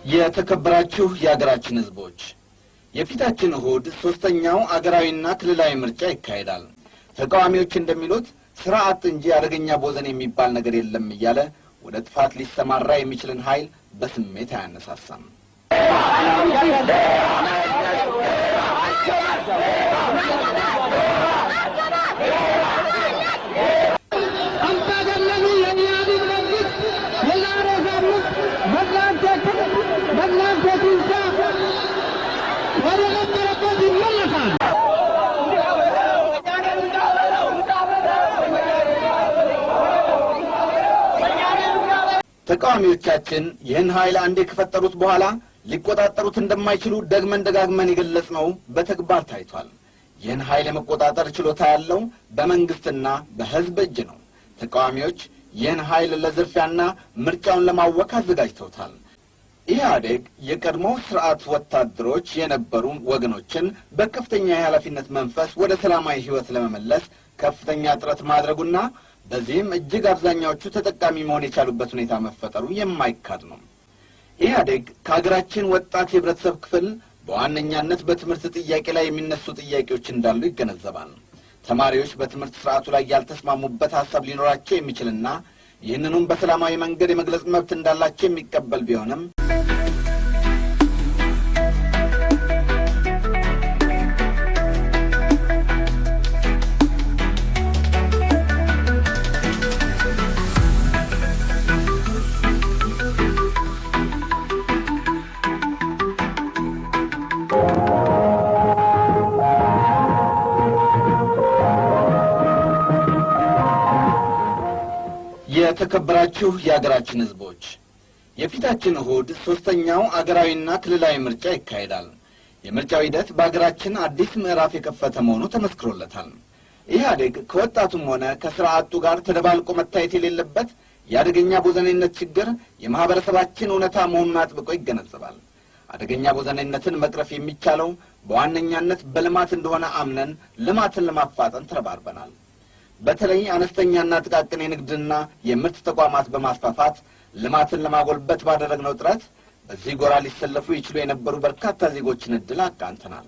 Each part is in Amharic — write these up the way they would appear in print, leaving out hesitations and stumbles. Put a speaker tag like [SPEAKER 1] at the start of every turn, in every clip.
[SPEAKER 1] የተከበራችሁ የሀገራችን ህዝቦች የፊታችን እሁድ ሶስተኛው አገራዊና ክልላዊ ምርጫ ይካሄዳል። ተቃዋሚዎች እንደሚሉት ስርዓት እንጂ አደገኛ ቦዘን የሚባል ነገር የለም እያለ ወደ ጥፋት ሊሰማራ የሚችልን ኃይል በስሜት አያነሳሳም። ተቃዋሚዎቻችን ይህን ኃይል አንዴ ከፈጠሩት በኋላ ሊቆጣጠሩት እንደማይችሉ ደግመን ደጋግመን የገለጽነው በተግባር ታይቷል። ይህን ኃይል የመቆጣጠር ችሎታ ያለው በመንግስትና በህዝብ እጅ ነው። ተቃዋሚዎች ይህን ኃይል ለዝርፊያና ምርጫውን ለማወክ አዘጋጅተውታል። ኢህአዴግ የቀድሞ ስርዓት ወታደሮች የነበሩ ወገኖችን በከፍተኛ የኃላፊነት መንፈስ ወደ ሰላማዊ ህይወት ለመመለስ ከፍተኛ ጥረት ማድረጉና በዚህም እጅግ አብዛኛዎቹ ተጠቃሚ መሆን የቻሉበት ሁኔታ መፈጠሩ የማይካድ ነው። ኢህአዴግ ከሀገራችን ወጣት የህብረተሰብ ክፍል በዋነኛነት በትምህርት ጥያቄ ላይ የሚነሱ ጥያቄዎች እንዳሉ ይገነዘባል። ተማሪዎች በትምህርት ስርዓቱ ላይ ያልተስማሙበት ሀሳብ ሊኖራቸው የሚችልና ይህንኑም በሰላማዊ መንገድ የመግለጽ መብት እንዳላቸው የሚቀበል ቢሆንም የተከበራችሁ የሀገራችን ህዝቦች የፊታችን እሁድ ሶስተኛው አገራዊና ክልላዊ ምርጫ ይካሄዳል። የምርጫው ሂደት በአገራችን አዲስ ምዕራፍ የከፈተ መሆኑ ተመስክሮለታል። ኢህአዴግ ከወጣቱም ሆነ ከስርዓቱ ጋር ተደባልቆ መታየት የሌለበት የአደገኛ ቦዘኔነት ችግር የማህበረሰባችን እውነታ መሆኑን አጥብቆ ይገነዘባል። አደገኛ ቦዘኔነትን መቅረፍ የሚቻለው በዋነኛነት በልማት እንደሆነ አምነን ልማትን ለማፋጠን ተረባርበናል። በተለይ አነስተኛና ጥቃቅን የንግድና የምርት ተቋማት በማስፋፋት ልማትን ለማጎልበት ባደረግነው ጥረት በዚህ ጎራ ሊሰለፉ ይችሉ የነበሩ በርካታ ዜጎችን እድል አቃንተናል።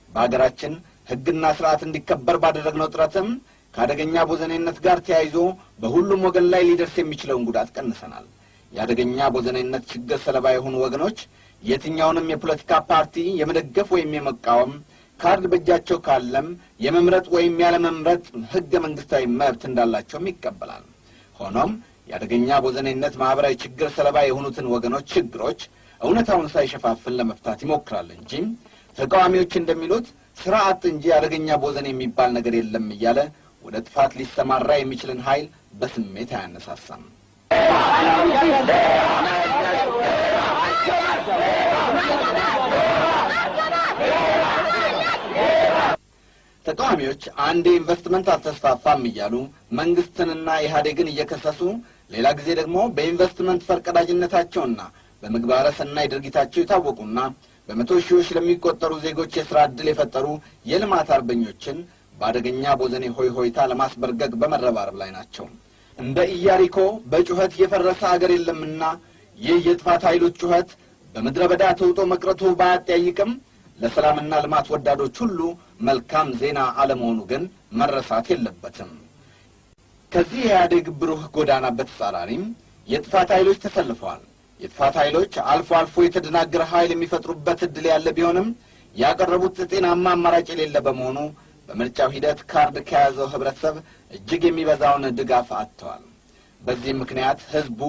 [SPEAKER 1] በአገራችን ህግና ስርዓት እንዲከበር ባደረግነው ጥረትም ከአደገኛ ቦዘኔነት ጋር ተያይዞ በሁሉም ወገን ላይ ሊደርስ የሚችለውን ጉዳት ቀንሰናል። የአደገኛ ቦዘኔነት ችግር ሰለባ የሆኑ ወገኖች የትኛውንም የፖለቲካ ፓርቲ የመደገፍ ወይም የመቃወም ካርድ በእጃቸው ካለም የመምረጥ ወይም ያለመምረጥ ህገ መንግስታዊ መብት እንዳላቸውም ይቀበላል። ሆኖም የአደገኛ ቦዘኔነት ማህበራዊ ችግር ሰለባ የሆኑትን ወገኖች ችግሮች እውነታውን ሳይሸፋፍን ለመፍታት ይሞክራል እንጂ ተቃዋሚዎች እንደሚሉት ስርዓት እንጂ አደገኛ ቦዘኔ የሚባል ነገር የለም እያለ ወደ ጥፋት ሊሰማራ የሚችልን ኃይል በስሜት አያነሳሳም። ተቃዋሚዎች አንዴ ኢንቨስትመንት አልተስፋፋም እያሉ መንግስትንና ኢህአዴግን እየከሰሱ ሌላ ጊዜ ደግሞ በኢንቨስትመንት ፈርቀዳጅነታቸውና በምግባረ ሰናይ ድርጊታቸው የታወቁና በመቶ ሺዎች ለሚቆጠሩ ዜጎች የሥራ ዕድል የፈጠሩ የልማት አርበኞችን በአደገኛ ቦዘኔ ሆይ ሆይታ ለማስበርገግ በመረባረብ ላይ ናቸው። እንደ ኢያሪኮ በጩኸት የፈረሰ አገር የለምና ይህ የጥፋት ኃይሎች ጩኸት በምድረ በዳ ተውጦ መቅረቱ ባያጠያይቅም ለሰላምና ልማት ወዳዶች ሁሉ መልካም ዜና አለመሆኑ ግን መረሳት የለበትም። ከዚህ የኢህአዴግ ብሩህ ጎዳና በተጻራሪም የጥፋት ኃይሎች ተሰልፈዋል። የጥፋት ኃይሎች አልፎ አልፎ የተደናገረ ኃይል የሚፈጥሩበት ዕድል ያለ ቢሆንም ያቀረቡት ጤናማ አማራጭ የሌለ በመሆኑ በምርጫው ሂደት ካርድ ከያዘው ህብረተሰብ እጅግ የሚበዛውን ድጋፍ አጥተዋል። በዚህም ምክንያት ህዝቡ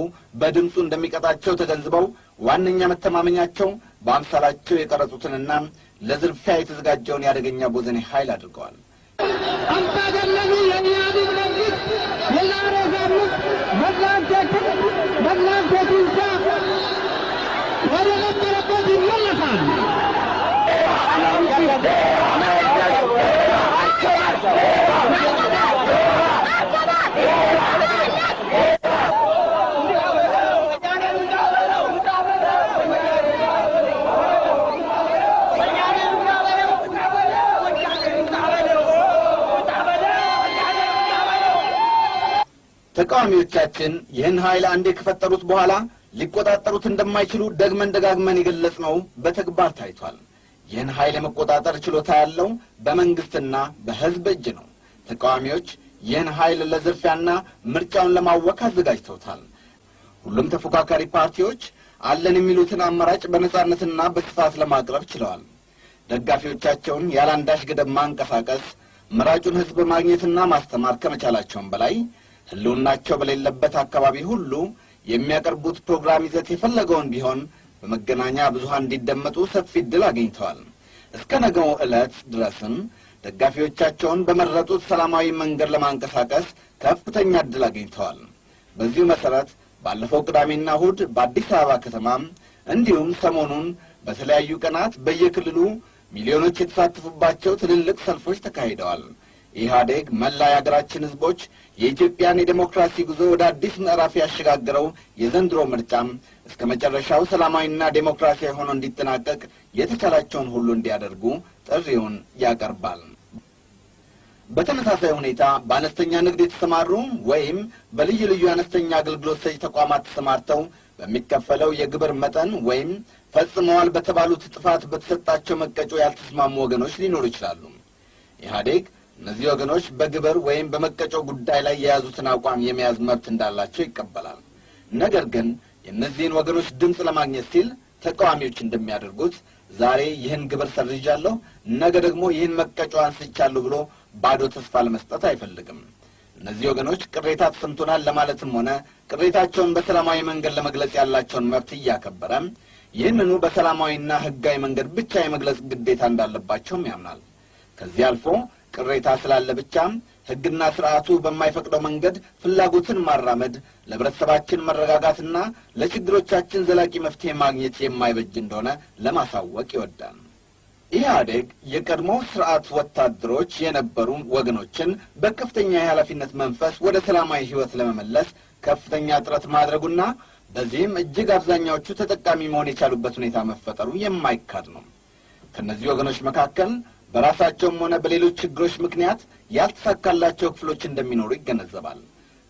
[SPEAKER 1] በድምፁ እንደሚቀጣቸው ተገንዝበው ዋነኛ መተማመኛቸው በአምሳላቸው የቀረጹትንና ለዝርፊያ የተዘጋጀውን ያደገኛ ቦዘኔ ኃይል አድርገዋል። አምባገነኑ የኢህአዴግ መንግስት የዛሬ ሳምንት መግላንቴቱንሳ ወደ ነበረበት ይመለሳል። ተቃዋሚዎቻችን ይህን ኃይል አንዴ ከፈጠሩት በኋላ ሊቆጣጠሩት እንደማይችሉ ደግመን ደጋግመን የገለጽነው በተግባር ታይቷል። ይህን ኃይል የመቆጣጠር ችሎታ ያለው በመንግስትና በሕዝብ እጅ ነው። ተቃዋሚዎች ይህን ኃይል ለዝርፊያና ምርጫውን ለማወክ አዘጋጅተውታል። ሁሉም ተፎካካሪ ፓርቲዎች አለን የሚሉትን አማራጭ በነጻነትና በስፋት ለማቅረብ ችለዋል። ደጋፊዎቻቸውን ያላንዳች ገደብ ማንቀሳቀስ፣ መራጩን ሕዝብ ማግኘትና ማስተማር ከመቻላቸውም በላይ ህልውናቸው በሌለበት አካባቢ ሁሉ የሚያቀርቡት ፕሮግራም ይዘት የፈለገውን ቢሆን በመገናኛ ብዙሃን እንዲደመጡ ሰፊ ዕድል አግኝተዋል። እስከ ነገው ዕለት ድረስም ደጋፊዎቻቸውን በመረጡት ሰላማዊ መንገድ ለማንቀሳቀስ ከፍተኛ ዕድል አግኝተዋል። በዚሁ መሠረት ባለፈው ቅዳሜና እሁድ በአዲስ አበባ ከተማም እንዲሁም ሰሞኑን በተለያዩ ቀናት በየክልሉ ሚሊዮኖች የተሳተፉባቸው ትልልቅ ሰልፎች ተካሂደዋል። ኢህአዴግ መላ የአገራችን ሕዝቦች የኢትዮጵያን የዴሞክራሲ ጉዞ ወደ አዲስ ምዕራፍ ያሸጋገረው የዘንድሮ ምርጫም እስከ መጨረሻው ሰላማዊና ዴሞክራሲያዊ ሆኖ እንዲጠናቀቅ የተቻላቸውን ሁሉ እንዲያደርጉ ጥሪውን ያቀርባል። በተመሳሳይ ሁኔታ በአነስተኛ ንግድ የተሰማሩ ወይም በልዩ ልዩ አነስተኛ አገልግሎት ሰጪ ተቋማት ተሰማርተው በሚከፈለው የግብር መጠን ወይም ፈጽመዋል በተባሉት ጥፋት በተሰጣቸው መቀጮ ያልተስማሙ ወገኖች ሊኖሩ ይችላሉ። ኢህአዴግ እነዚህ ወገኖች በግብር ወይም በመቀጮ ጉዳይ ላይ የያዙትን አቋም የመያዝ መብት እንዳላቸው ይቀበላል። ነገር ግን የእነዚህን ወገኖች ድምፅ ለማግኘት ሲል ተቃዋሚዎች እንደሚያደርጉት ዛሬ ይህን ግብር ሰርዣለሁ፣ ነገ ደግሞ ይህን መቀጮ አንስቻለሁ ብሎ ባዶ ተስፋ ለመስጠት አይፈልግም። እነዚህ ወገኖች ቅሬታ ተሰምቶናል ለማለትም ሆነ ቅሬታቸውን በሰላማዊ መንገድ ለመግለጽ ያላቸውን መብት እያከበረ ይህንኑ በሰላማዊና ሕጋዊ መንገድ ብቻ የመግለጽ ግዴታ እንዳለባቸውም ያምናል። ከዚህ አልፎ ቅሬታ ስላለ ብቻም ሕግና ስርዓቱ በማይፈቅደው መንገድ ፍላጎትን ማራመድ ለህብረተሰባችን መረጋጋትና ለችግሮቻችን ዘላቂ መፍትሄ ማግኘት የማይበጅ እንደሆነ ለማሳወቅ ይወዳል። ኢህአዴግ የቀድሞ ስርዓት ወታደሮች የነበሩ ወገኖችን በከፍተኛ የኃላፊነት መንፈስ ወደ ሰላማዊ ሕይወት ለመመለስ ከፍተኛ ጥረት ማድረጉና በዚህም እጅግ አብዛኛዎቹ ተጠቃሚ መሆን የቻሉበት ሁኔታ መፈጠሩ የማይካድ ነው። ከእነዚህ ወገኖች መካከል በራሳቸውም ሆነ በሌሎች ችግሮች ምክንያት ያልተሳካላቸው ክፍሎች እንደሚኖሩ ይገነዘባል።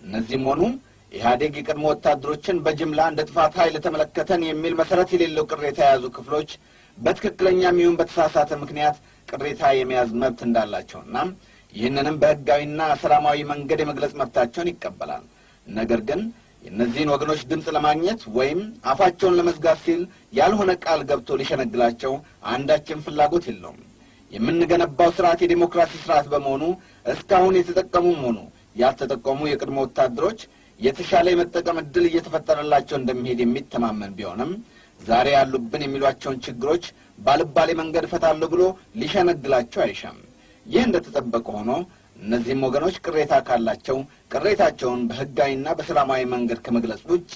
[SPEAKER 1] እነዚህም ሆኑ ኢህአዴግ የቀድሞ ወታደሮችን በጅምላ እንደ ጥፋት ኃይል ተመለከተን የሚል መሰረት የሌለው ቅሬታ የያዙ ክፍሎች በትክክለኛ የሚሆን በተሳሳተ ምክንያት ቅሬታ የመያዝ መብት እንዳላቸውና ይህንንም በሕጋዊና ሰላማዊ መንገድ የመግለጽ መብታቸውን ይቀበላል። ነገር ግን የእነዚህን ወገኖች ድምፅ ለማግኘት ወይም አፋቸውን ለመዝጋት ሲል ያልሆነ ቃል ገብቶ ሊሸነግላቸው አንዳችን ፍላጎት የለውም። የምንገነባው ስርዓት የዴሞክራሲ ስርዓት በመሆኑ እስካሁን የተጠቀሙም ሆኑ ያልተጠቀሙ የቀድሞ ወታደሮች የተሻለ የመጠቀም ዕድል እየተፈጠረላቸው እንደሚሄድ የሚተማመን ቢሆንም ዛሬ ያሉብን የሚሏቸውን ችግሮች ባልባሌ መንገድ እፈታለሁ ብሎ ሊሸነግላቸው አይሻም። ይህ እንደተጠበቀ ሆኖ እነዚህም ወገኖች ቅሬታ ካላቸው ቅሬታቸውን በሕጋዊና በሰላማዊ መንገድ ከመግለጽ ውጪ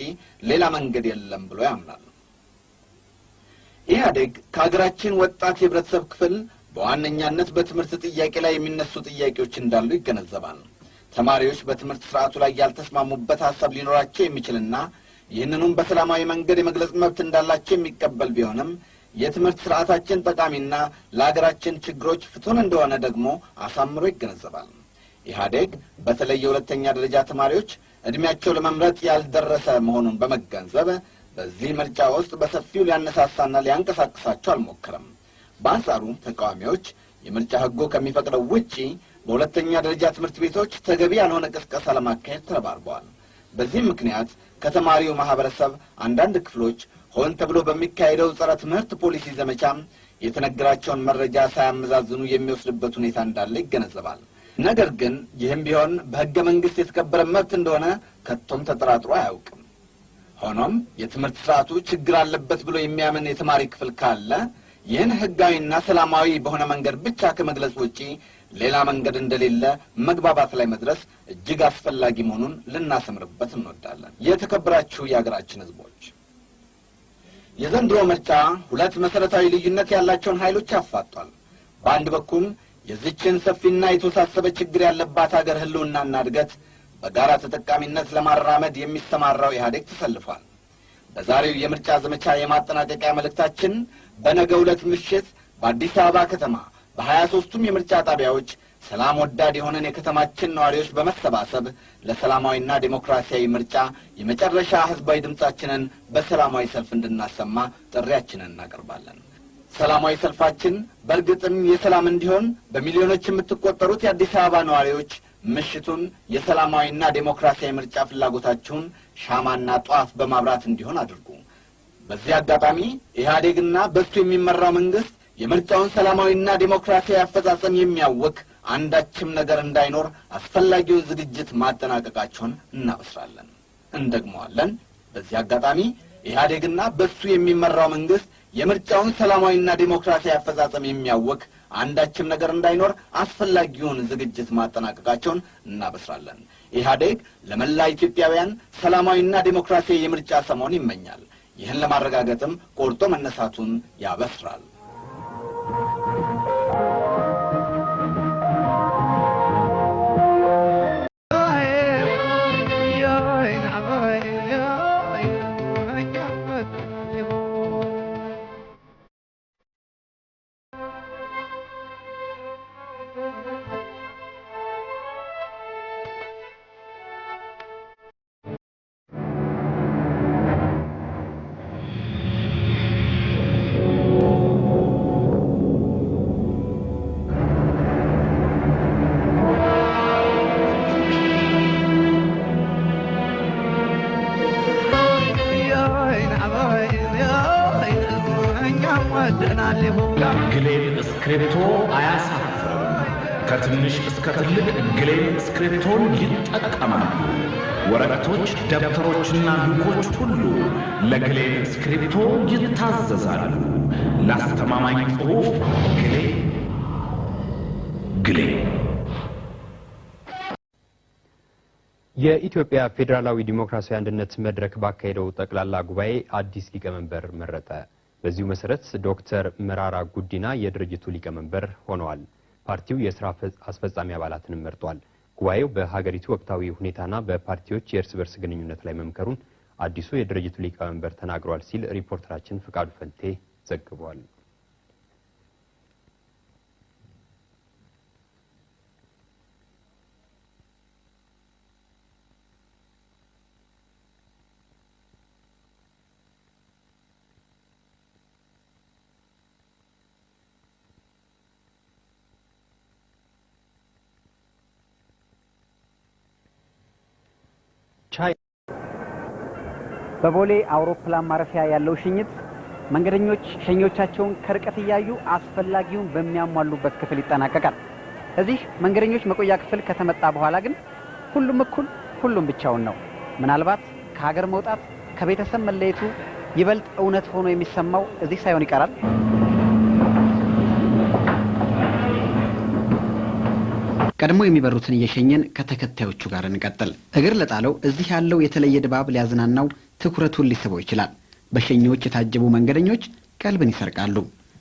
[SPEAKER 1] ሌላ መንገድ የለም ብሎ ያምናል። ኢህአዴግ ከሀገራችን ወጣት የህብረተሰብ ክፍል በዋነኛነት በትምህርት ጥያቄ ላይ የሚነሱ ጥያቄዎች እንዳሉ ይገነዘባል። ተማሪዎች በትምህርት ስርዓቱ ላይ ያልተስማሙበት ሀሳብ ሊኖራቸው የሚችልና ይህንኑም በሰላማዊ መንገድ የመግለጽ መብት እንዳላቸው የሚቀበል ቢሆንም የትምህርት ስርዓታችን ጠቃሚና ለሀገራችን ችግሮች ፍቱን እንደሆነ ደግሞ አሳምሮ ይገነዘባል። ኢህአዴግ በተለይ የሁለተኛ ደረጃ ተማሪዎች ዕድሜያቸው ለመምረጥ ያልደረሰ መሆኑን በመገንዘብ በዚህ ምርጫ ውስጥ በሰፊው ሊያነሳሳና ሊያንቀሳቅሳቸው አልሞከረም። በአንጻሩ ተቃዋሚዎች የምርጫ ሕጉ ከሚፈቅደው ውጪ በሁለተኛ ደረጃ ትምህርት ቤቶች ተገቢ ያልሆነ ቅስቀሳ ለማካሄድ ተረባርበዋል። በዚህም ምክንያት ከተማሪው ማህበረሰብ አንዳንድ ክፍሎች ሆን ተብሎ በሚካሄደው ጸረ ትምህርት ፖሊሲ ዘመቻ የተነገራቸውን መረጃ ሳያመዛዝኑ የሚወስድበት ሁኔታ እንዳለ ይገነዘባል። ነገር ግን ይህም ቢሆን በሕገ መንግሥት የተከበረ መብት እንደሆነ ከቶም ተጠራጥሮ አያውቅም። ሆኖም የትምህርት ስርዓቱ ችግር አለበት ብሎ የሚያምን የተማሪ ክፍል ካለ ይህን ሕጋዊና ሰላማዊ በሆነ መንገድ ብቻ ከመግለጽ ውጪ ሌላ መንገድ እንደሌለ መግባባት ላይ መድረስ እጅግ አስፈላጊ መሆኑን ልናሰምርበት እንወዳለን። የተከበራችሁ የአገራችን ሕዝቦች፣ የዘንድሮ ምርጫ ሁለት መሰረታዊ ልዩነት ያላቸውን ኃይሎች ያፋጧል። በአንድ በኩል የዚችን ሰፊና የተወሳሰበ ችግር ያለባት አገር ህልውናና እድገት በጋራ ተጠቃሚነት ለማራመድ የሚሰማራው ኢህአዴግ ተሰልፏል። በዛሬው የምርጫ ዘመቻ የማጠናቀቂያ መልእክታችን በነገው ዕለት ምሽት በአዲስ አበባ ከተማ በ23ቱም የምርጫ ጣቢያዎች ሰላም ወዳድ የሆነን የከተማችን ነዋሪዎች በመሰባሰብ ለሰላማዊና ዲሞክራሲያዊ ምርጫ የመጨረሻ ህዝባዊ ድምጻችንን በሰላማዊ ሰልፍ እንድናሰማ ጥሪያችንን እናቀርባለን። ሰላማዊ ሰልፋችን በእርግጥም የሰላም እንዲሆን በሚሊዮኖች የምትቆጠሩት የአዲስ አበባ ነዋሪዎች ምሽቱን የሰላማዊና ዲሞክራሲያዊ ምርጫ ፍላጎታችሁን ሻማና ጧፍ በማብራት እንዲሆን አድርጉ። በዚህ አጋጣሚ ኢህአዴግና በሱ የሚመራው መንግስት የምርጫውን ሰላማዊና ዲሞክራሲያዊ አፈጻጸም የሚያውክ አንዳችም ነገር እንዳይኖር አስፈላጊውን ዝግጅት ማጠናቀቃቸውን እናበስራለን። እንደግመዋለን። በዚህ አጋጣሚ ኢህአዴግና በሱ የሚመራው መንግስት የምርጫውን ሰላማዊና ዲሞክራሲያዊ አፈጻጸም የሚያውክ አንዳችም ነገር እንዳይኖር አስፈላጊውን ዝግጅት ማጠናቀቃቸውን እናበስራለን። ኢህአዴግ ለመላ ኢትዮጵያውያን ሰላማዊና ዲሞክራሲያዊ የምርጫ ሰሞን ይመኛል። ይህን ለማረጋገጥም ቆርጦ መነሳቱን ያበስራል።
[SPEAKER 2] ግሌን ስክሪፕቶ አያሳፍርም። ከትንሽ እስከ ትልቅ ግሌን ስክሪፕቶን ይጠቀማሉ። ወረቀቶች፣ ደብተሮችና ሉኮች ሁሉ ለግሌን ስክሪፕቶ ይታዘዛሉ። ለአስተማማኝ ጽሑፍ ግሌን።
[SPEAKER 3] የኢትዮጵያ ፌዴራላዊ ዲሞክራሲያዊ አንድነት መድረክ ባካሄደው ጠቅላላ ጉባኤ አዲስ ሊቀመንበር መረጠ። በዚሁ መሰረት ዶክተር መራራ ጉዲና የድርጅቱ ሊቀመንበር ሆነዋል። ፓርቲው የሥራ አስፈጻሚ አባላትንም መርጧል። ጉባኤው በሀገሪቱ ወቅታዊ ሁኔታና በፓርቲዎች የእርስ በርስ ግንኙነት ላይ መምከሩን አዲሱ የድርጅቱ ሊቀመንበር ተናግሯል ሲል ሪፖርተራችን ፍቃዱ ፈንቴ ዘግቧል።
[SPEAKER 4] በቦሌ አውሮፕላን ማረፊያ ያለው ሽኝት መንገደኞች ሸኞቻቸውን ከርቀት እያዩ አስፈላጊውን በሚያሟሉበት ክፍል ይጠናቀቃል። እዚህ መንገደኞች መቆያ ክፍል ከተመጣ በኋላ ግን ሁሉም እኩል፣ ሁሉም ብቻውን ነው። ምናልባት ከሀገር መውጣት፣ ከቤተሰብ መለየቱ ይበልጥ እውነት ሆኖ የሚሰማው እዚህ ሳይሆን ይቀራል። ቀድሞ የሚበሩትን እየሸኘን ከተከታዮቹ ጋር እንቀጥል። እግር ለጣለው እዚህ ያለው የተለየ ድባብ ሊያዝናናው ትኩረቱን ሊስበው ይችላል። በሸኞች የታጀቡ መንገደኞች ቀልብን ይሰርቃሉ።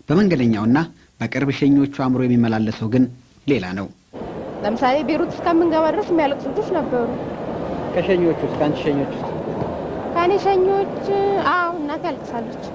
[SPEAKER 4] በመንገደኛውና በቅርብ ሸኞቹ አእምሮ የሚመላለሰው ግን ሌላ ነው።
[SPEAKER 5] ለምሳሌ ቤሩት እስከምንገባ ድረስ የሚያለቅሱ ልጆች ነበሩ።
[SPEAKER 4] ከሸኞቹ ውስጥ ከአንቺ ሸኞች ውስጥ?
[SPEAKER 5] ከእኔ ሸኞች አዎ፣ እናቴ ያለቅሳለች።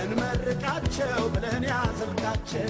[SPEAKER 6] እንመርቃቸው ብለን ያዘልቃቸው